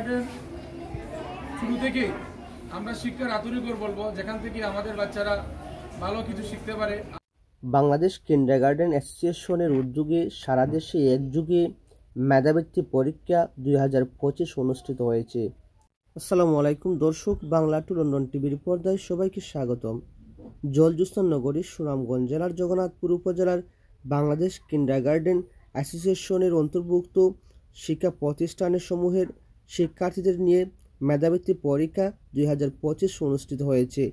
Kindergarten শুরু থেকেই আমরা শিক্ষার আধুনিকর বলবো, যেখান থেকে আমাদের বাচ্চারা ভালো কিছু শিখতে পারে। বাংলাদেশ কিন্ডারগার্টেন অ্যাসোসিয়েশনের উদ্যোগে সারা দেশে একযোগে মেধাবৃত্তি পরীক্ষা 2025 অনুষ্ঠিত হয়েছে। আসসালামু আলাইকুম দর্শক, বাংলা টু লন্ডন টিভির পর্দায় সবাইকে স্বাগতম। জলজুস্তা নগরীর সুনামগঞ্জ জেলার জগন্নাথপুর উপজেলার বাংলাদেশ কিন্ডারগার্টেন অ্যাসোসিয়েশনের অন্তর্ভুক্ত শিক্ষা প্রতিষ্ঠানের সমূহের শিক্ষার্থীদের নিয়ে মেধাবৃত্তি পরীক্ষা 2025 অনুষ্ঠিত হয়েছে।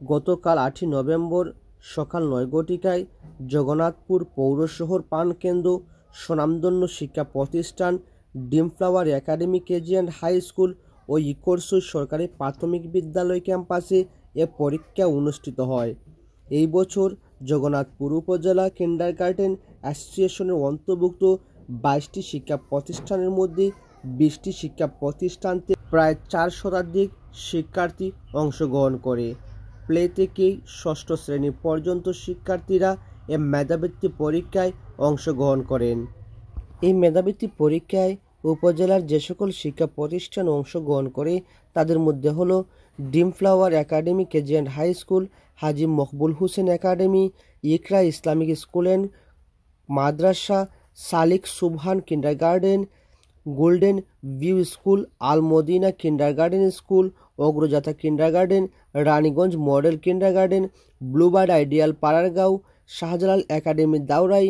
গতকাল 8 নভেম্বর সকাল 9 ঘটিকায় জগন্নাথপুর পৌরশহর প্রাণকেন্দ্র স্বনামধন্য শিক্ষা প্রতিষ্ঠান dream flower academy KG and high school ও ইকরসুই সরকারি প্রাথমিক বিদ্যালয় ক্যাম্পাসে এ পরীক্ষা অনুষ্ঠিত হয়। এই বছর জগন্নাথপুর উপজেলা কিন্ডারগার্টেন অ্যাসোসিয়েশনের অন্তর্ভুক্ত 22টি শিক্ষা প্রতিষ্ঠানের মধ্যে 20টি শিক্ষা প্রতিষ্ঠানতে প্রায় 4 শতাধিক শিক্ষার্থী অংশগ্রহণ করে। প্লে থেকে ষষ্ঠ শ্রেণী পর্যন্ত শিক্ষার্থীরা এ মেধাবৃত্তি পরীক্ষায় অংশগ্রহণ করেন। এই মেধাবৃত্তি পরীক্ষায় উপজেলার যে সকল শিক্ষা প্রতিষ্ঠান অংশগ্রহণ করে তাদের মধ্যে হলো dream flower academy KG and high school, Haji Makbul Hossain academy, Iqra Islamic school and মাদ্রাসা, Salik Subhan kindergarten, golden view school, Al Madina kindergarten school, Agrajata kindergarten, Raniganj model kindergarten, bluebird ideal Parargaon, Shahjalal academy Daurai,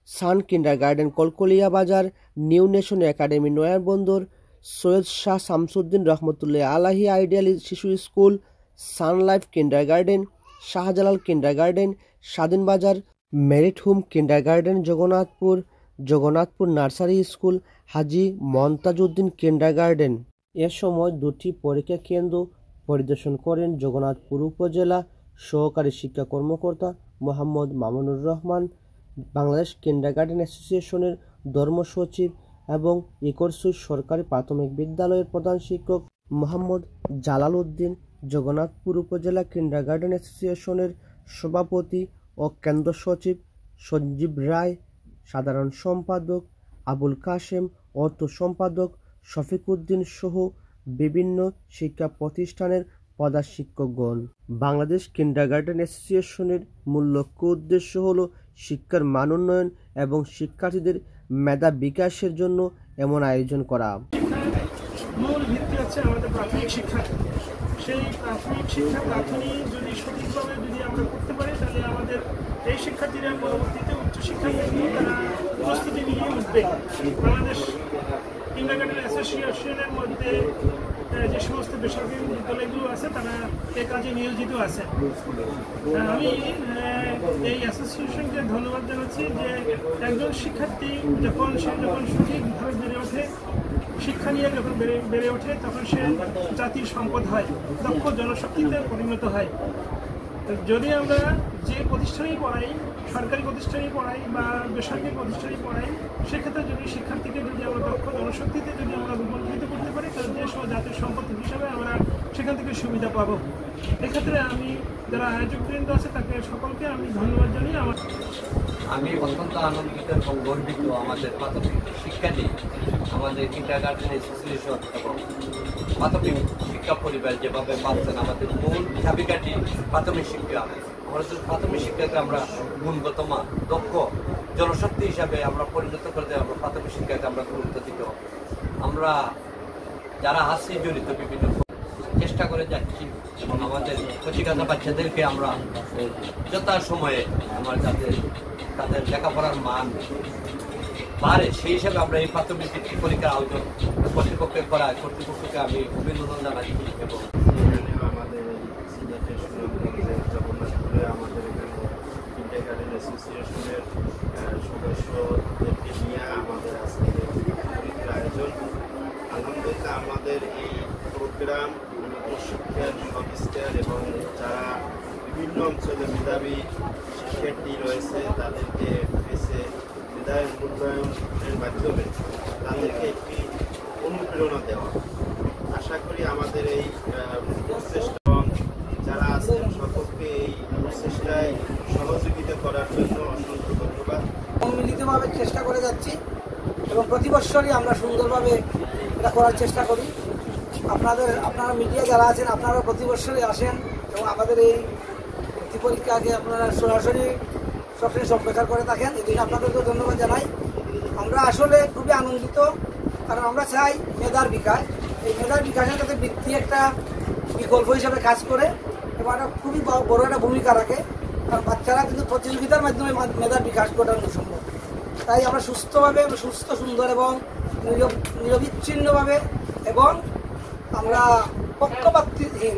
sun kindergarten Kalkalia Bazar, new nation academy Nayarbandar, Syed Shah Shamsuddin Rahmatullah Alahi ideal শিশু school, sunlife kindergarten, Shahjalal kindergarten Swadhinbazar, merit home kindergarten Jagannathpur nursery school, Haji মন্তাজউদ্দিন kindergarten. এ সময় 2টি পরীক্ষা কেন্দ্র পরিদর্শন করেন জগন্নাথপুর উপজেলা সহকারী শিক্ষা কর্মকর্তা মোহাম্মদ মামুনুর রহমান, বাংলাদেশ কিন্ডারগার্টেন অ্যাসোসিয়েশনের ধর্ম সচিব এবং ইকরসুই সরকারি প্রাথমিক বিদ্যালয়ের প্রধান শিক্ষক মোহাম্মদ জালাল উদ্দিন, জগন্নাথপুর উপজেলা কিন্ডারগার্টেন অ্যাসোসিয়েশনের সভাপতি ও কেন্দ্র সচিব সঞ্জীব রায়, সাধারণ সম্পাদক আবুল কাশেম, অর্থ সম্পাদক শফিক উদ্দিন সহ বিভিন্ন শিক্ষা প্রতিষ্ঠানের প্রধান শিক্ষকগণ। বাংলাদেশ কিন্ডারগার্টেন অ্যাসোসিয়েশনের মূল লক্ষ্য উদ্দেশ্য হল শিক্ষার মান উন্নয়ন এবং শিক্ষার্থীদের মেধা বিকাশের জন্য এমন আয়োজন করা। মূল ভিত্তি হচ্ছে আমাদের প্রাথমিক শিক্ষা। সেই প্রাথমিক শিক্ষা যদি সঠিকভাবে আমরা করতে পারি, তাহলে আমাদের এই শিক্ষার্থীরা পরবর্তীতে উচ্চশিক্ষার জন্য তারা প্রস্তুতি নিয়ে উঠবে। বাংলাদেশ কিন্ডারগার্টেন অ্যাসোসিয়েশনের মধ্যে যে সমস্ত বেসরকারি বিদ্যালয়গুলো আছে তারা এ কাজে নিয়োজিত আছে। আমি এই অ্যাসোসিয়েশনকে ধন্যবাদ জানাচ্ছি যে একজন শিক্ষার্থী যখন সঠিকভাবে বেড়ে ওঠে, শিক্ষা নিয়ে যখন বেড়ে ওঠে, তখন সে জাতির সম্পদ হয়, দক্ষ জনশক্তিতে পরিণত হয়। যদি আমরা যে প্রতিষ্ঠানেই পড়াই, সরকারি প্রতিষ্ঠানেই পড়াই বা বেসরকারি প্রতিষ্ঠানেই পড়াই, সেক্ষেত্রে যদি শিক্ষার্থীকে আমরা দক্ষ জনশক্তিতে আমরা রূপান্তরিত করতে পারি, তাহলে দেশ ও জাতির সম্পদ হিসাবে আমরা সেখান থেকে সুবিধা পাবো। এক্ষেত্রে আমি যারা আয়োজকবৃন্দ আছে তাকে সকলকে আমি ধন্যবাদ জানিয়ে আমি অত্যন্ত আনন্দিত এবং গর্বিত আমাদের প্রাথমিক শিক্ষা নিয়ে আমাদের কিন্ডারগার্টেন অ্যাসোসিয়েশন এবং প্রাথমিক শিক্ষা পরিবার যেভাবে পাচ্ছেন। আমাদের মূল চাবিকাঠি প্রাথমিক শিক্ষা। আমাদের প্রাথমিক শিক্ষাকে আমরা গুণগত মান, দক্ষ জনশক্তি হিসাবে আমরা পরিণত করতে আমরা প্রাথমিক শিক্ষাকে আমরা গুরুত্ব দিতে হবে। আমরা যারা আছি জড়িত বিভিন্ন চেষ্টা করে যাচ্ছি এবং আমাদের প্রতিষ্ঠাতা বাচ্চাদেরকে আমরা যথাসময়ে যাতে তাদের লেখাপড়ার মান বাড়ে, সেই হিসাবে আমরা এই প্রাথমিক ভিত্তি পরীক্ষার আয়োজন কর্তৃপক্ষকে আমি অভিনন্দন জানাচ্ছি। এবং আমাদের জগন্নাথপুরে আমাদের এখানে কিন্ডারগার্টেন অ্যাসোসিয়েশনের সদস্যদেরকে নিয়ে আমাদের আজকে পরীক্ষার আয়োজন। আলহামদুলিল্লাহ আমাদের এই প্রোগ্রাম শিক্ষার সংস্কার এবং যারা বিভিন্ন অঞ্চলে মেধাবী শিক্ষার্থী রয়েছে তাদেরকে বেছে মেধার মূল্যায়নের মাধ্যমে তাদেরকে একটি অনুপ্রেরণা দেওয়া। আশা করি আমাদের এই প্রচেষ্টা যারা আছেন সকলকে এই প্রচেষ্টায় সহযোগিতা করার জন্য অসংখ্য ধন্যবাদ। মিলিতভাবে চেষ্টা করে যাচ্ছি এবং প্রতি বছরই আমরা সুন্দরভাবে এটা করার চেষ্টা করি। আপনারা মিডিয়া যারা আছেন আপনারা প্রতি বছরই আসেন এবং আমাদের এই ভর্তি পরীক্ষাকে আপনারা সরাসরি সবসময় সম্প্রচার করে থাকেন। এই জন্য আপনাদেরকে ধন্যবাদ জানাই। আমরা আসলে খুবই আনন্দিত, কারণ আমরা চাই মেধার বিকাশ। এই মেধার বিকাশের সাথে বৃত্তি একটা বিকল্প হিসাবে কাজ করে এবং এটা খুবই বড় একটা ভূমিকা রাখে, কারণ বাচ্চারা কিন্তু প্রতিযোগিতার মাধ্যমে মেধার বিকাশ ঘটানো সম্ভব। তাই আমরা সুস্থভাবে, সুস্থ, সুন্দর এবং নিরবিচ্ছিন্নভাবে এবং আমরা পক্ষপাতহীন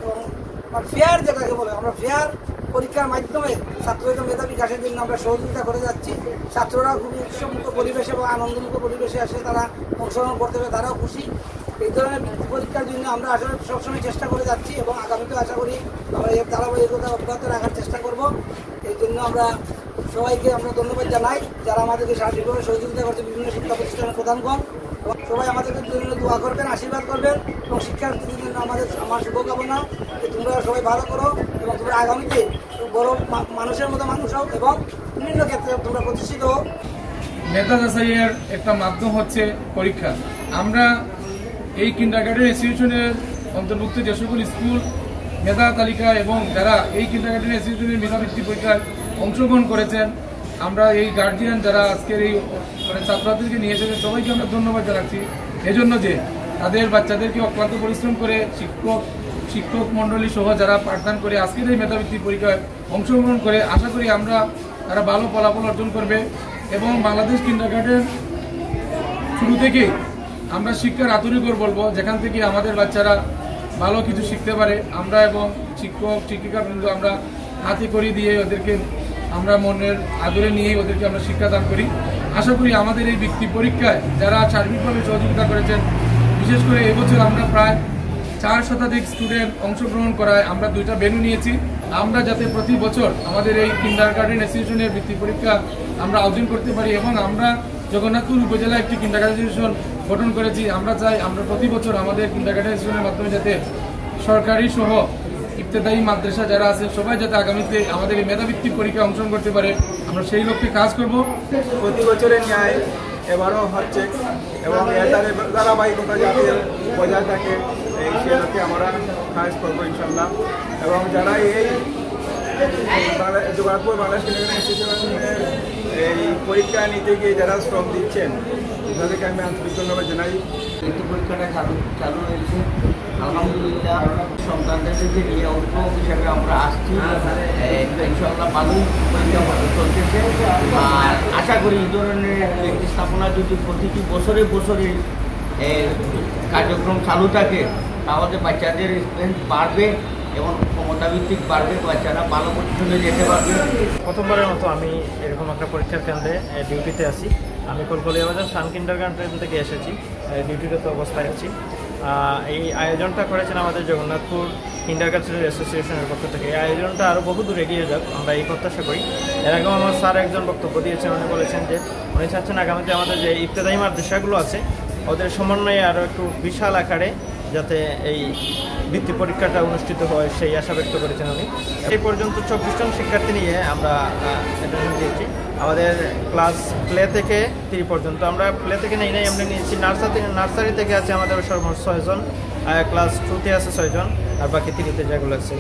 এবং ফেয়ার যেটাকে বলে, আমরা ফেয়ার পরীক্ষার মাধ্যমে ছাত্রদের মেধা বিকাশের জন্য আমরা সহযোগিতা করে যাচ্ছি। ছাত্ররা খুবই উৎসবমুক্ত পরিবেশে এবং আনন্দমুক্ত পরিবেশে আসে তারা অংশগ্রহণ করতে হবে, তারাও খুশি। এই ধরনের পরীক্ষার জন্য আমরা আসলে সবসময় চেষ্টা করে যাচ্ছি এবং আগামীতেও আশা করি আমরা এর ধারাবাহিকতা অব্যাহত রাখার চেষ্টা করব। এই জন্য আমরা সবাইকে আমরা ধন্যবাদ জানাই যারা আমাদেরকে সার্বিকভাবে সহযোগিতা করছে, বিভিন্ন শিক্ষা প্রতিষ্ঠানের প্রধানগণ। সবাই আমাদেরকে জন্য দোয়া করবেন, আশীর্বাদ করবেন এবং শিক্ষার্থীদের জন্য আমার শুভকামনা যে তোমরা সবাই ভালো করো এবং তোমরা আগামীতে বড় মানুষের মতো মানুষ হও এবং বিভিন্ন ক্ষেত্রে তোমরা প্রতিষ্ঠিত হও। মেধা যাচাইয়ের একটা মাধ্যম হচ্ছে পরীক্ষা। আমরা এই কিন্ডারগার্টেন ইনস্টিটিউশনের অন্তর্ভুক্ত যে সকল স্কুল মেধা তালিকা এবং যারা এই কিন্ডারগার্টেন ইনস্টিটিউশনের মেধাবৃত্তি পরীক্ষায় অংশগ্রহণ করেছেন, আমরা এই গার্জিয়ান যারা আজকের এই ছাত্রছাত্রীদেরকে নিয়ে এসেছে সবাইকে আমরা ধন্যবাদ জানাচ্ছি এজন্য যে তাদের বাচ্চাদেরকে অক্লান্ত পরিশ্রম করে শিক্ষক মণ্ডলী সহ যারা পাঠদান করে আজকের এই মেধাবৃত্তি পরীক্ষায় অংশগ্রহণ করে আশা করি তারা ভালো ফলাফল অর্জন করবে। এবং বাংলাদেশ কিন্ডারগার্টেন শুরু থেকেই আমরা শিক্ষার আধুনিকর বলবো, যেখান থেকে আমাদের বাচ্চারা ভালো কিছু শিখতে পারে। আমরা এবং শিক্ষিকা কিন্তু আমরা হাতে করে দিয়ে ওদেরকে আমরা মনের আদরে নিয়ে ওদেরকে আমরা শিক্ষাদান করি। আশা করি আমাদের এই বৃত্তি পরীক্ষায় যারা সার্বিকভাবে সহযোগিতা করেছেন, বিশেষ করে এবছর আমরা প্রায় 4 শতাধিক স্টুডেন্ট অংশগ্রহণ করায় আমরা 2টা ভেন্যু নিয়েছি। আমরা যাতে প্রতি বছর আমাদের এই কিন্ডারগার্টেন ইনস্টিটিউশনের বৃত্তি পরীক্ষা আমরা আয়োজন করতে পারি এবং আমরা জগন্নাথপুর উপজেলা একটি কিন্ডারগার্টেন ইনস্টিটিউশন গঠন করেছি। আমরা চাই আমরা প্রতি বছর আমাদের কিন্ডারগার্টেন ইনস্টিটিউশনের মাধ্যমে যাতে সরকারি সহ ইবতেদায়ী মাদ্রাসা যারা আছে সবাই যাতে আগামীতে আমাদের এই মেধাবৃত্তি পরীক্ষায় অংশগ্রহণ করতে পারে, আমরা সেই লক্ষ্যে কাজ করব। প্রতি বছরের ন্যায় এবারও হচ্ছে এবং এর ধারাবাহিকতা যাতে বজায় থাকে সে লক্ষ্যে আমরা কাজ করবো ইনশাল্লাহ। এবং যারা এই জগন্নাথপুর বাংলাদেশ কিন্ডারগার্টেন ইনস্টিটিউশনের এই পরীক্ষা নিতে গিয়ে যারা শ্রম দিচ্ছেন তাদেরকে আমি আন্তরিক ধন্যবাদ জানাই। বৃত্তি পরীক্ষাটা চালু হয়েছে, আলহামদুলিল্লাহ সন্তানদেরকে নিয়ে অভিভাবক হিসাবে আমরা আসছি। ইনশাআল্লাহ ভালোই পরীক্ষা চলতেছে আর আশা করি এই ধরনের একটি স্থাপনা যদি প্রতিটি বছরে কার্যক্রম চালু থাকে তাহলে বাচ্চাদের স্ট্রেংথ বাড়বে এবং ক্ষমতাভিত্তিক বাড়বে, বাচ্চারা ভালো পজিশনে যেতে পারবে। প্রথমবারের মতো আমি এরকম একটা পরীক্ষার কেন্দ্রে ডিউটিতে আছি। আমি কলকালিয়া বাজার সান কিন্ডারগার্টেন থেকে এসেছি, ডিউটিরত অবস্থায় আছি। এই আয়োজনটা করেছেন আমাদের জগন্নাথপুর কিন্ডারগার্টেন অ্যাসোসিয়েশনের পক্ষ থেকে। এই আয়োজনটা আরও বহু দূর এগিয়ে যাক, আমরা এই প্রত্যাশা করি। এর আগেও আমার স্যার একজন বক্তব্য দিয়েছেন, উনি বলেছেন যে উনি চাচ্ছেন আগামীতে আমাদের যে ইবতেদায়ী মাদ্রাসাগুলো আছে ওদের সমন্বয়ে আরও একটু বিশাল আকারে যাতে এই বৃত্তি পরীক্ষাটা অনুষ্ঠিত হয় সেই আশা ব্যক্ত করেছেন উনি। এই পর্যন্ত 24 জন শিক্ষার্থী নিয়ে আমরা অ্যাটেনশন দিয়েছি। আমাদের ক্লাস প্লে থেকে 3 পর্যন্ত, আমরা প্লে থেকে নেই আমরা নিয়েছি নার্সারি থেকে আছে আমাদের সর্বমোট 6 জন, ক্লাস 2তে আছে 6 জন আর বাকি 3তে যেগুলো আছে